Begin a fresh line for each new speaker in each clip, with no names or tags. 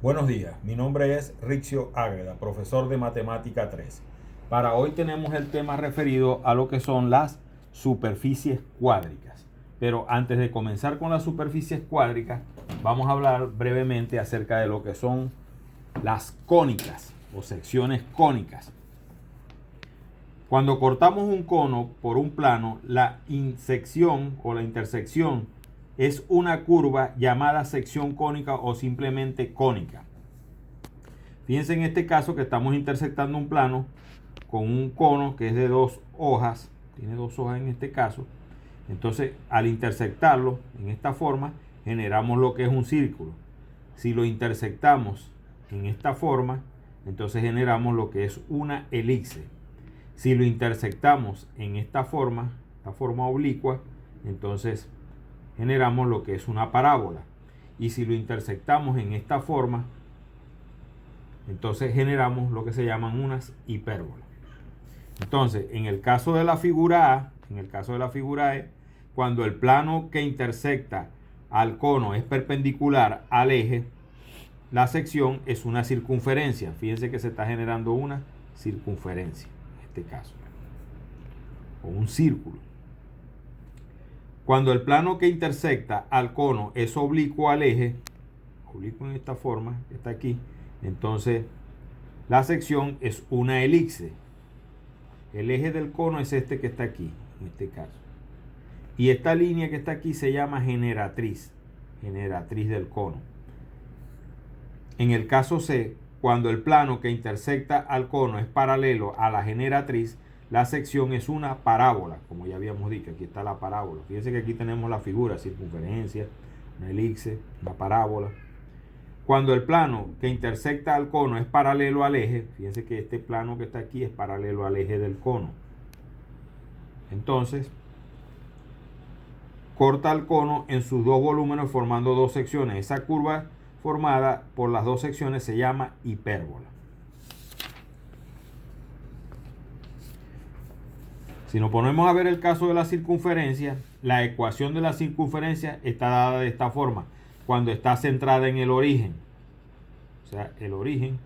Buenos días, mi nombre es Rixio Ágreda, profesor de Matemática 3. Para hoy tenemos el tema referido a lo que son las superficies cuádricas. Pero antes de comenzar con las superficies cuádricas, vamos a hablar brevemente acerca de lo que son las cónicas o secciones cónicas. Cuando cortamos un cono por un plano, la intersección es una curva llamada sección cónica o simplemente cónica. Fíjense en este caso que estamos intersectando un plano con un cono que es de dos hojas, tiene dos hojas en este caso. Entonces, al intersectarlo en esta forma, generamos lo que es un círculo. Si lo intersectamos en esta forma, entonces generamos lo que es una elipse. Si lo intersectamos en esta forma oblicua, entonces generamos lo que es una parábola. Y si lo intersectamos en esta forma, entonces generamos lo que se llaman unas hipérbolas. Entonces, en el caso de la figura A, cuando el plano que intersecta al cono es perpendicular al eje, la sección es una circunferencia. Fíjense que se está generando una circunferencia en este caso, o un círculo. Cuando el plano que intersecta al cono es oblicuo al eje, oblicuo en esta forma, que está aquí, entonces la sección es una elipse. El eje del cono es este que está aquí, en este caso. Y esta línea que está aquí se llama generatriz del cono. En el caso C, cuando el plano que intersecta al cono es paralelo a la generatriz, la sección es una parábola, como ya habíamos dicho, aquí está la parábola. Fíjense que aquí tenemos la figura, circunferencia, una elipse, una parábola. Cuando el plano que intersecta al cono es paralelo al eje, fíjense que este plano que está aquí es paralelo al eje del cono. Entonces, corta el cono en sus dos volúmenes formando dos secciones. Esa curva formada por las dos secciones se llama hipérbola. Si nos ponemos a ver el caso de la circunferencia, la ecuación de la circunferencia está dada de esta forma. Cuando está centrada en el origen, o sea, el origen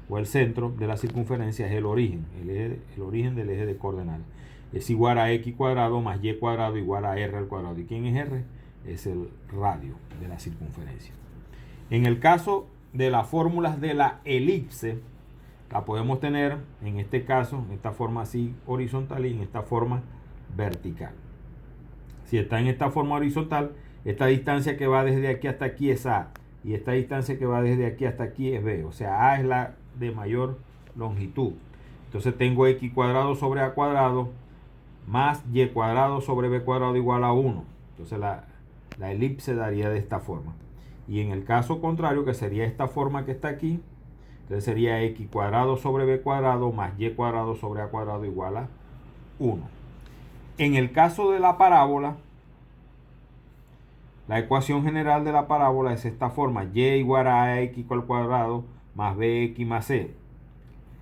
o el centro de la circunferencia es el origen, el origen del eje de coordenadas. Es igual a x cuadrado más y cuadrado igual a r al cuadrado. ¿Y quién es r? Es el radio de la circunferencia. En el caso de las fórmulas de la elipse, la podemos tener en este caso, en esta forma así horizontal y en esta forma vertical. Si está en esta forma horizontal, esta distancia que va desde aquí hasta aquí es A. Y esta distancia que va desde aquí hasta aquí es B. O sea, A es la de mayor longitud. Entonces tengo x cuadrado sobre a cuadrado más y cuadrado sobre b cuadrado igual a 1. Entonces la elipse daría de esta forma. Y en el caso contrario, que sería esta forma que está aquí, entonces sería x cuadrado sobre b cuadrado más y cuadrado sobre a cuadrado igual a 1. En el caso de la parábola, la ecuación general de la parábola es esta forma: y igual a x al cuadrado más bx más c.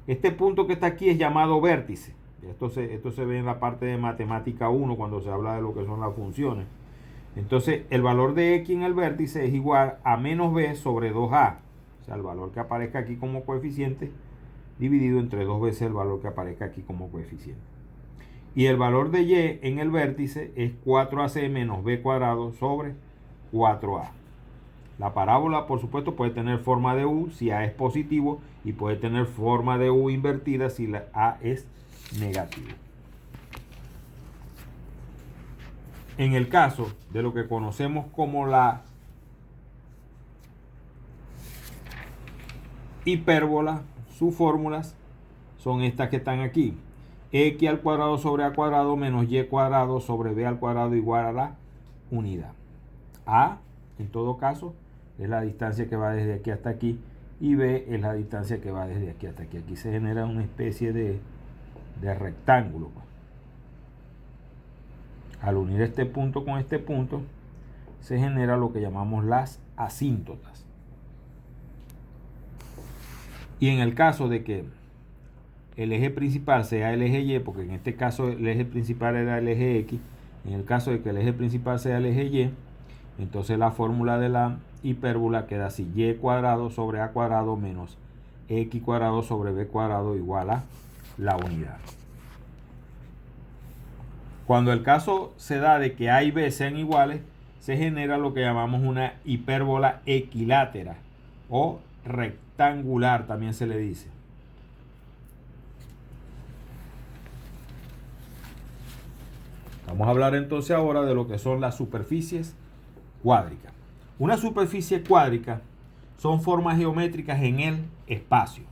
Este punto que está aquí es llamado vértice. Esto se ve en la parte de matemática 1 cuando se habla de lo que son las funciones. Entonces el valor de x en el vértice es igual a menos b sobre 2a. O sea, el valor que aparezca aquí como coeficiente dividido entre dos veces el valor que aparezca aquí como coeficiente. Y el valor de y en el vértice es 4ac menos b cuadrado sobre 4a. La parábola, por supuesto, puede tener forma de U si A es positivo y puede tener forma de U invertida si la A es negativo. En el caso de lo que conocemos como la hipérbola, sus fórmulas son estas que están aquí. X al cuadrado sobre a cuadrado menos y cuadrado sobre b al cuadrado igual a la unidad. A, en todo caso, es la distancia que va desde aquí hasta aquí y b es la distancia que va desde aquí hasta aquí. Aquí se genera una especie de rectángulo. Al unir este punto con este punto, se genera lo que llamamos las asíntotas. Y en el caso de que el eje principal sea el eje Y, porque en este caso el eje principal era el eje X, en el caso de que el eje principal sea el eje Y, entonces la fórmula de la hipérbola queda así: y cuadrado sobre a cuadrado menos x cuadrado sobre b cuadrado igual a la unidad. Cuando el caso se da de que a y b sean iguales, se genera lo que llamamos una hipérbola equilátera o rectangular, también se le dice. Vamos a hablar entonces ahora de lo que son las superficies cuádricas. Una superficie cuádrica son formas geométricas en el espacio.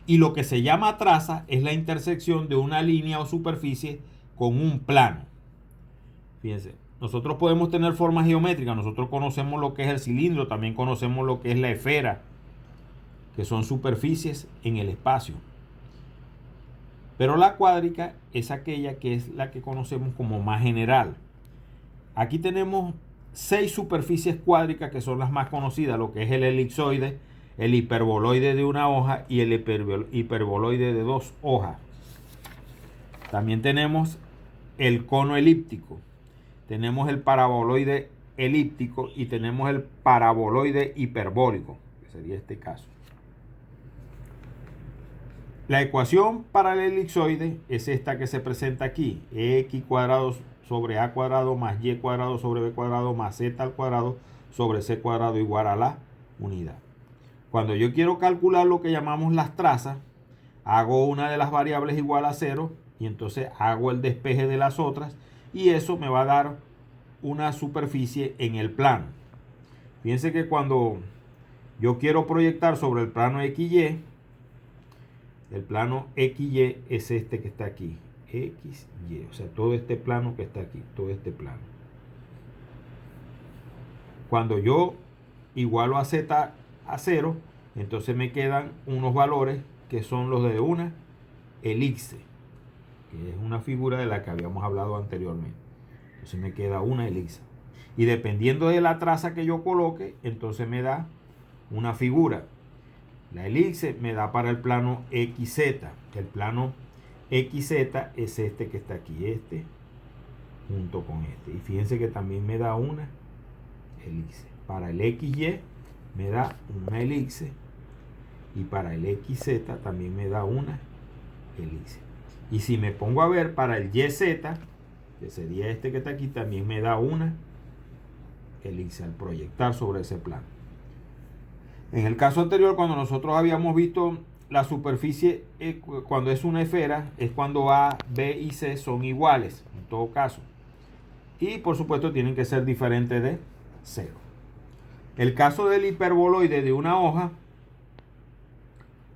Y lo que se llama traza es la intersección de una línea o superficie con un plano. Fíjense, nosotros podemos tener formas geométricas. Nosotros conocemos lo que es el cilindro, también conocemos lo que es la esfera, que son superficies en el espacio. Pero la cuádrica es aquella que es la que conocemos como más general. Aquí tenemos 6 superficies cuádricas que son las más conocidas, lo que es el elipsoide, el hiperboloide de una hoja y el hiperboloide de 2 hojas. También tenemos el cono elíptico, tenemos el paraboloide elíptico y tenemos el paraboloide hiperbólico, que sería este caso. La ecuación para el elipsoide es esta que se presenta aquí: x cuadrado sobre a cuadrado más y cuadrado sobre b cuadrado más z al cuadrado sobre c cuadrado igual a la unidad. Cuando yo quiero calcular lo que llamamos las trazas, hago una de las variables igual a 0 y entonces hago el despeje de las otras y eso me va a dar una superficie en el plano. Fíjense que cuando yo quiero proyectar sobre el plano XY, el plano XY es este que está aquí, XY, o sea, todo este plano que está aquí, todo este plano. Cuando yo igualo a Z a 0, entonces me quedan unos valores que son los de una elipse, que es una figura de la que habíamos hablado anteriormente. Entonces me queda una elipse. Y dependiendo de la traza que yo coloque, entonces me da una figura. La elipse me da para el plano XZ. El plano XZ es este que está aquí, este junto con este. Y fíjense que también me da una elipse. Para el XY me da una elipse y para el XZ también me da una elipse. Y si me pongo a ver para el YZ, que sería este que está aquí, también me da una elipse al proyectar sobre ese plano. En el caso anterior, cuando nosotros habíamos visto la superficie, cuando es una esfera, es cuando A, B y C son iguales, en todo caso. Y por supuesto tienen que ser diferentes de 0. El caso del hiperboloide de una hoja,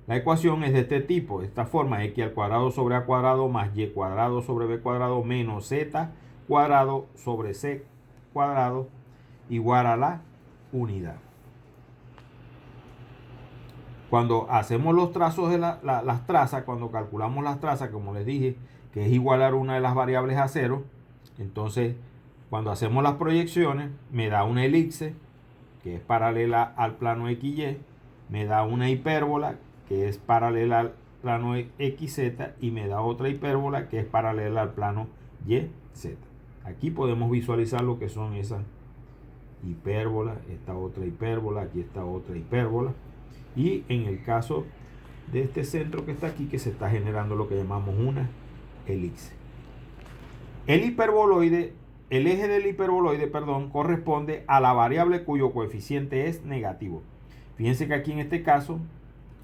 la ecuación es de este tipo, de esta forma: x al cuadrado sobre a cuadrado más y cuadrado sobre b cuadrado menos z cuadrado sobre c cuadrado igual a la unidad. Cuando hacemos los trazos de las trazas, cuando calculamos las trazas, como les dije, que es igualar una de las variables a 0, entonces cuando hacemos las proyecciones me da una elipse que es paralela al plano XY, me da una hipérbola que es paralela al plano XZ y me da otra hipérbola que es paralela al plano YZ. Aquí podemos visualizar lo que son esas hipérbolas, esta otra hipérbola, aquí está otra hipérbola. Y en el caso de este centro que está aquí, que se está generando lo que llamamos una elipse. El hiperboloide, el eje del hiperboloide, corresponde a la variable cuyo coeficiente es negativo. Fíjense que aquí en este caso,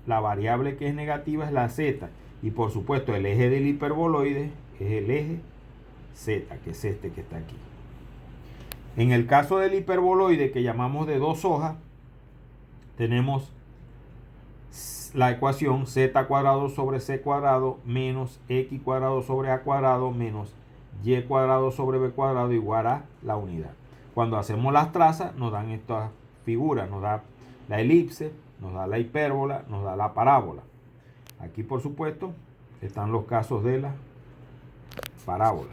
la variable que es negativa es la z. Y por supuesto, el eje del hiperboloide es el eje z, que es este que está aquí. En el caso del hiperboloide que llamamos de 2 hojas, tenemos la ecuación z cuadrado sobre c cuadrado menos x cuadrado sobre a cuadrado menos y cuadrado sobre b cuadrado igual a la unidad. Cuando hacemos las trazas nos dan estas figuras, nos da la elipse, nos da la hipérbola, nos da la parábola. Aquí por supuesto están los casos de la parábola,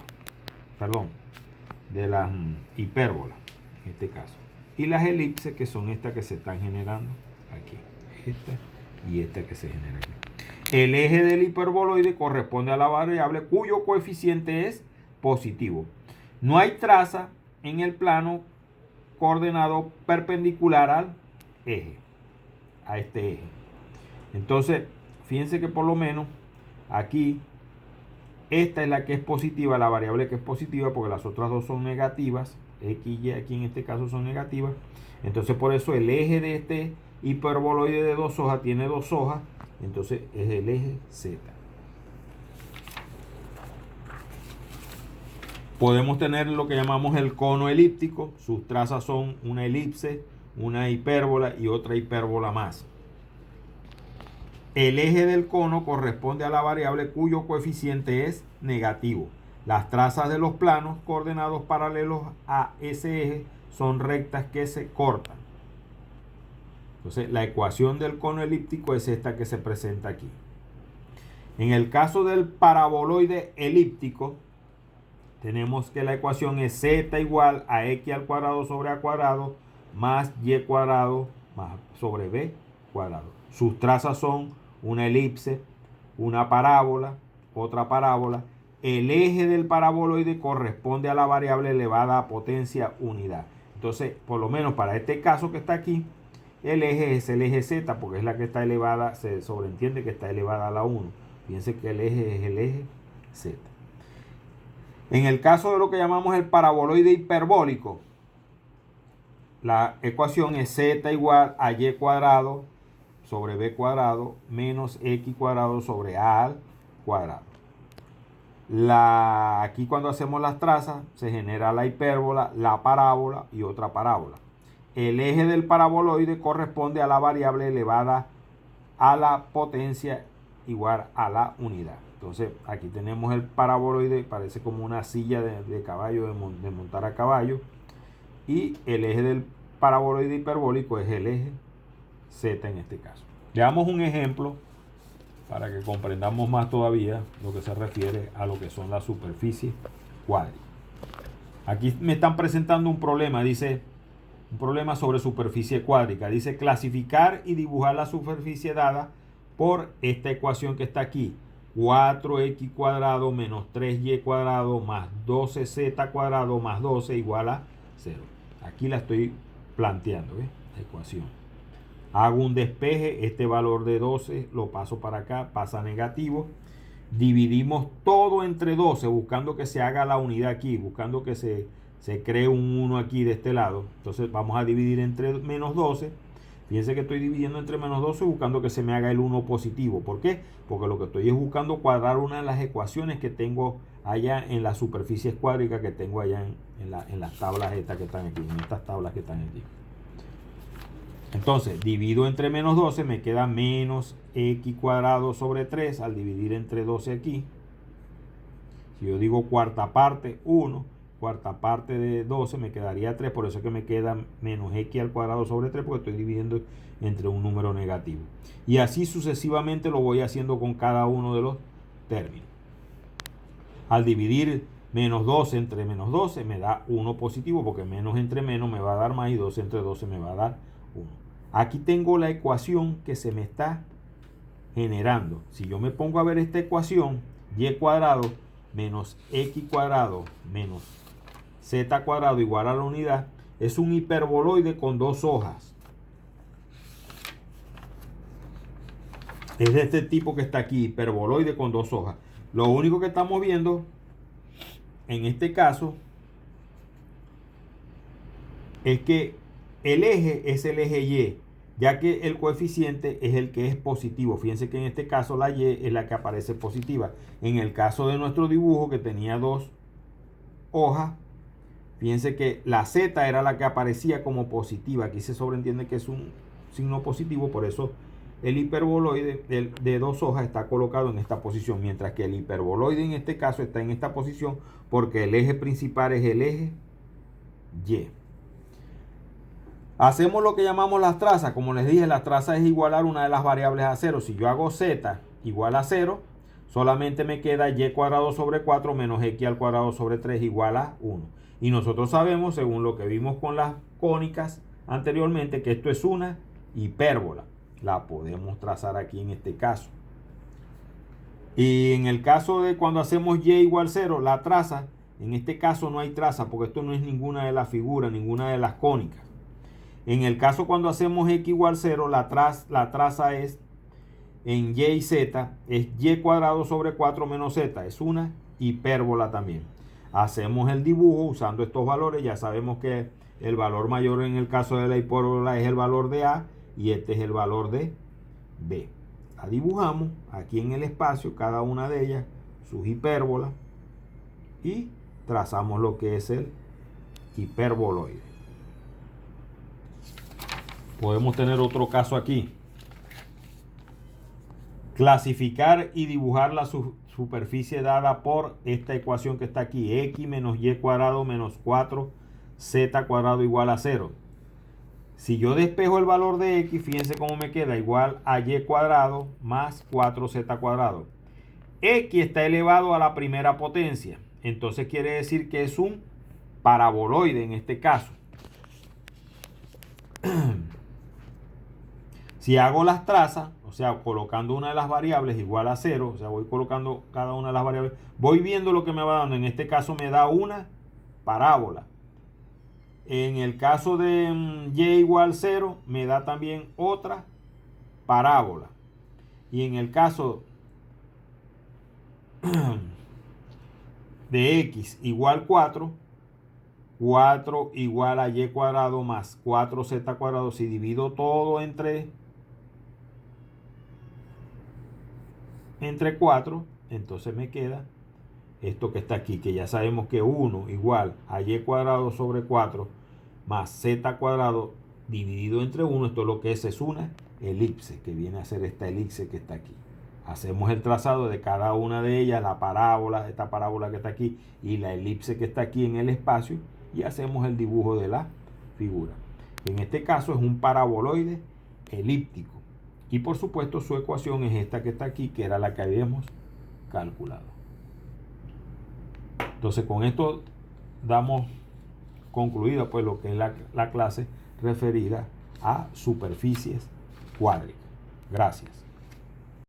de la hipérbola en este caso. Y las elipses, que son estas que se están generando aquí, esta y esta que se genera aquí. El eje del hiperboloide corresponde a la variable cuyo coeficiente es positivo. No hay traza en el plano coordenado perpendicular al eje, a este eje. Entonces, fíjense que por lo menos aquí, esta es la que es positiva, la variable que es positiva, porque las otras dos son negativas. X y Y aquí en este caso son negativas. Entonces, por eso el eje de este hiperboloide de dos hojas tiene dos hojas. Entonces, es el eje Z. Podemos tener lo que llamamos el cono elíptico. Sus trazas son una elipse, una hipérbola y otra hipérbola más. El eje del cono corresponde a la variable cuyo coeficiente es negativo. Las trazas de los planos coordenados paralelos a ese eje son rectas que se cortan. Entonces, la ecuación del cono elíptico es esta que se presenta aquí. En el caso del paraboloide elíptico, tenemos que la ecuación es z igual a x al cuadrado sobre a cuadrado más y cuadrado más sobre b cuadrado. Sus trazas son una elipse, una parábola, otra parábola. El eje del paraboloide corresponde a la variable elevada a potencia unidad. Entonces, por lo menos para este caso que está aquí, el eje es el eje z, porque es la que está elevada, se sobreentiende que está elevada a la 1. Fíjense que el eje es el eje z. En el caso de lo que llamamos el paraboloide hiperbólico, la ecuación es z igual a y cuadrado sobre b cuadrado menos x cuadrado sobre a al cuadrado. Aquí cuando hacemos las trazas se genera la hipérbola, la parábola y otra parábola. El eje del paraboloide corresponde a la variable elevada a la potencia igual a la unidad. Entonces aquí tenemos el paraboloide, parece como una silla de caballo, de montar a caballo. Y el eje del paraboloide hiperbólico es el eje Z en este caso. Veamos un ejemplo para que comprendamos más todavía lo que se refiere a lo que son las superficies cuádricas. Aquí me están presentando un problema, dice, un problema sobre superficie cuádrica. Dice clasificar y dibujar la superficie dada por esta ecuación que está aquí. 4x cuadrado menos 3y cuadrado más 12z cuadrado más 12 igual a 0. Aquí la estoy planteando, ¿ves? La ecuación. Hago un despeje, este valor de 12 lo paso para acá, pasa negativo. Dividimos todo entre 12, buscando que se haga la unidad aquí, buscando que se cree un 1 aquí de este lado. Entonces vamos a dividir entre menos 12. Fíjense que estoy dividiendo entre menos 12 buscando que se me haga el 1 positivo. ¿Por qué? Porque lo que estoy es buscando cuadrar una de las ecuaciones que tengo allá en las superficies cuádricas que tengo allá en las tablas estas que están aquí, en estas tablas que están aquí. Entonces, divido entre menos 12, me queda menos x cuadrado sobre 3 al dividir entre 12 aquí. Si yo digo cuarta parte, 1, cuarta parte de 12 me quedaría 3, por eso es que me queda menos x al cuadrado sobre 3, porque estoy dividiendo entre un número negativo. Y así sucesivamente lo voy haciendo con cada uno de los términos. Al dividir menos 12 entre menos 12 me da 1 positivo, porque menos entre menos me va a dar más y 12 entre 12 me va a dar 1. Aquí tengo la ecuación que se me está generando. Si yo me pongo a ver esta ecuación, y cuadrado menos x cuadrado menos z cuadrado igual a la unidad, es un hiperboloide con dos hojas. Es de este tipo que está aquí, hiperboloide con dos hojas. Lo único que estamos viendo en este caso es que el eje es el eje Y, ya que el coeficiente es el que es positivo. Fíjense que en este caso la Y es la que aparece positiva. En el caso de nuestro dibujo que tenía dos hojas, fíjense que la Z era la que aparecía como positiva. Aquí se sobreentiende que es un signo positivo, por eso el hiperboloide de dos hojas está colocado en esta posición, mientras que el hiperboloide en este caso está en esta posición porque el eje principal es el eje Y. Hacemos lo que llamamos las trazas. Como les dije, la traza es igualar una de las variables a 0. Si yo hago z igual a 0, solamente me queda y cuadrado sobre 4 menos x al cuadrado sobre 3 igual a 1. Y nosotros sabemos, según lo que vimos con las cónicas anteriormente, que esto es una hipérbola. La podemos trazar aquí en este caso. Y en el caso de cuando hacemos y igual 0, la traza En este caso no hay traza porque esto no es ninguna de las figuras, ninguna de las cónicas. En el caso cuando hacemos x igual 0, la traza es en y y z, es y cuadrado sobre 4 menos z, es una hipérbola también. Hacemos el dibujo usando estos valores, ya sabemos que el valor mayor en el caso de la hipérbola es el valor de A y este es el valor de B. La dibujamos aquí en el espacio, cada una de ellas, sus hipérbolas, y trazamos lo que es el hiperboloide. Podemos tener otro caso aquí. Clasificar y dibujar la superficie dada por esta ecuación que está aquí. X menos y cuadrado menos 4z cuadrado igual a 0. Si yo despejo el valor de x, fíjense cómo me queda, igual a y cuadrado más 4z cuadrado. X está elevado a la primera potencia. Entonces quiere decir que es un paraboloide en este caso. Si hago las trazas, o sea, colocando una de las variables igual a 0, o sea, voy colocando cada una de las variables, voy viendo lo que me va dando. En este caso me da una parábola. En el caso de y igual 0, me da también otra parábola. Y en el caso de x igual 4, 4 igual a y cuadrado más 4z cuadrado, si divido todo entre 4, entonces me queda esto que está aquí, que ya sabemos que 1 igual a y cuadrado sobre 4 más z cuadrado dividido entre 1, esto lo que es una elipse, que viene a ser esta elipse que está aquí. Hacemos el trazado de cada una de ellas, la parábola, esta parábola que está aquí y la elipse que está aquí en el espacio, y hacemos el dibujo de la figura. En este caso es un paraboloide elíptico. Y por supuesto su ecuación es esta que está aquí, que era la que habíamos calculado. Entonces con esto damos concluida pues lo que es la clase referida a superficies cuádricas. Gracias.